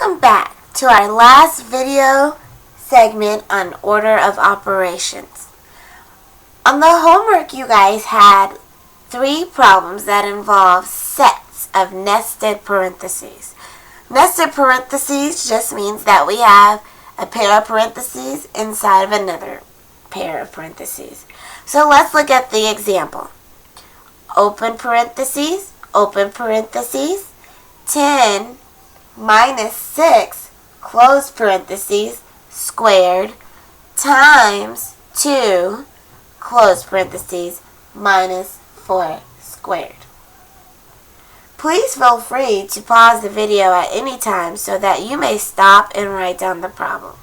Welcome back to our last video segment on order of operations. On the homework, you guys had 3 problems that involve sets of nested parentheses. Nested parentheses just means that we have a pair of parentheses inside of another pair of parentheses. So let's look at the example. Open parentheses, 10 minus 6, close parentheses, squared, times 2, close parentheses, minus 4 squared. Please feel free to pause the video at any time so that you may stop and write down the problem.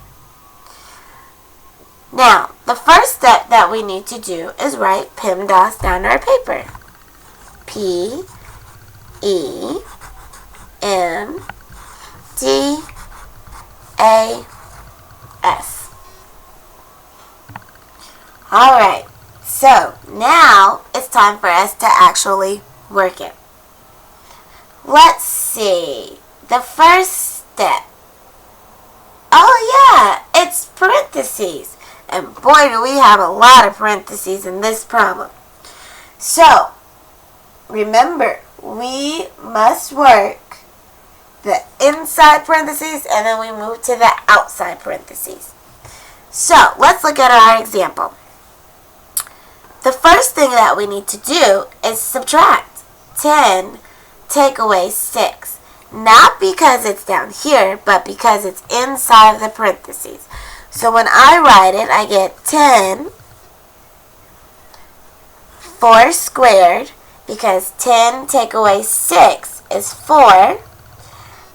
Now, the first step that we need to do is write PEMDAS down our paper. PEMDAS. Alright, so now it's time for us to actually work it. Let's see. The first step. Oh yeah, it's parentheses. And boy, do we have a lot of parentheses in this problem. So, remember, we must work the inside parentheses and then we move to the outside parentheses. So, let's look at our example. The first thing that we need to do is subtract. 10 take away 6. Not because it's down here, but because it's inside of the parentheses. So when I write it, I get 10, 4 squared, because 10 take away 6 is 4.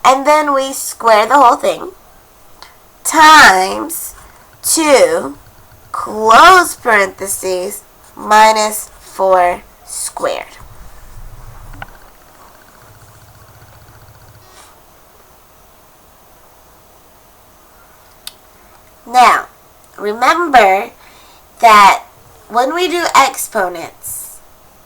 And then we square the whole thing, times 2, close parentheses, minus 4 squared. Now, remember that when we do exponents,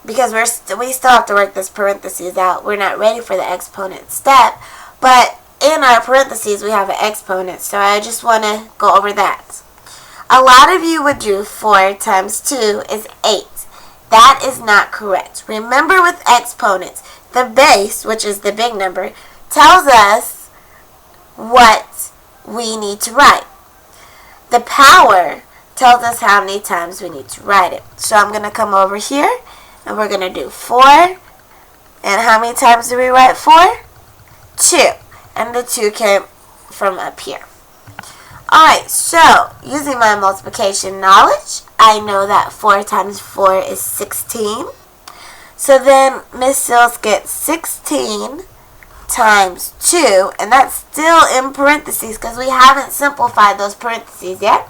because we still have to work this parentheses out, we're not ready for the exponent step, but in our parentheses we have an exponent, so I just want to go over that. A lot of you would do 4 times 2 is 8. That is not correct. Remember with exponents, the base, which is the big number, tells us what we need to write. The power tells us how many times we need to write it. So I'm going to come over here and we're going to do 4. And how many times do we write 4? 2. And the 2 came from up here. Alright, so using my multiplication knowledge, I know that 4 times 4 is 16. So then Miss Sills gets 16 times 2, and that's still in parentheses because we haven't simplified those parentheses yet,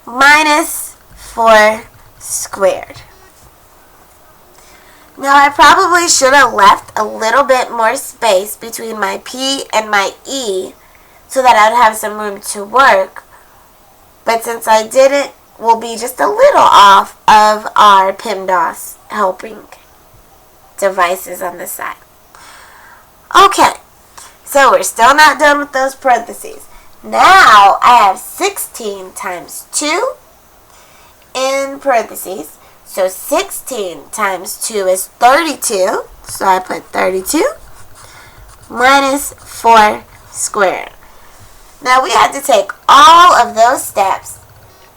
minus 4 squared. Now I probably should have left a little bit more space between my P and my E so that I'd have some room to work, but since I didn't, we'll be just a little off of our PEMDAS helping devices on the side. Okay, so we're still not done with those parentheses. Now I have 16 times 2 in parentheses. So 16 times 2 is 32. So I put 32 minus 4 squared. Now we had to take all of those steps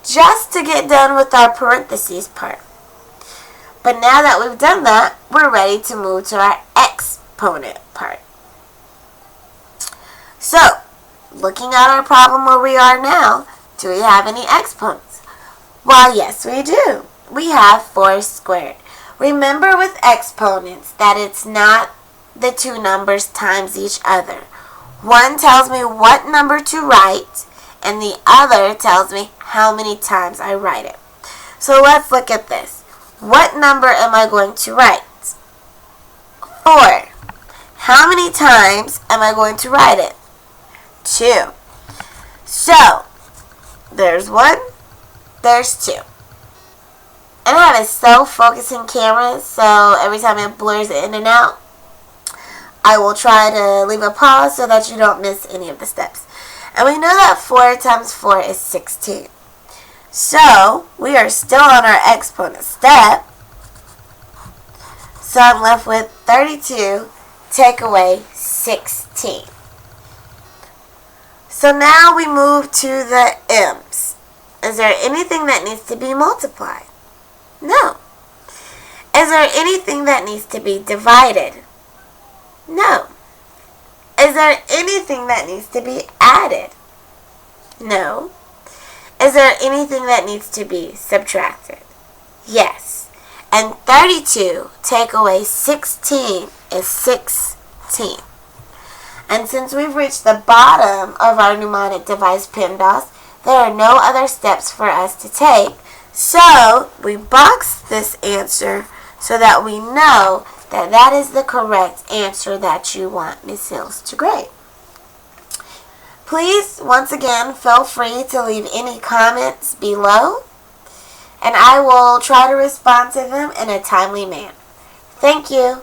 just to get done with our parentheses part. But now that we've done that, we're ready to move to our exponent part. So, looking at our problem where we are now, do we have any exponents? Well, yes, we do. We have 4 squared. Remember with exponents that it's not the 2 numbers times each other. One tells me what number to write, and the other tells me how many times I write it. So let's look at this. What number am I going to write? 4. How many times am I going to write it? 2. So, there's 1, there's 2. And I have a self-focusing camera, so every time it blurs in and out, I will try to leave a pause so that you don't miss any of the steps. And we know that 4 times 4 is 16. So, we are still on our exponent step. So I'm left with 32 take away 16. So now we move to the m's. Is there anything that needs to be multiplied? No. Is there anything that needs to be divided? No. Is there anything that needs to be added? No. Is there anything that needs to be subtracted? Yes. And 32 take away 16 is 16. And since we've reached the bottom of our mnemonic device PEMDAS, there are no other steps for us to take. So we box this answer so that we know that that is the correct answer that you want Ms. Hills to grade. Please, once again, feel free to leave any comments below, and I will try to respond to them in a timely manner. Thank you.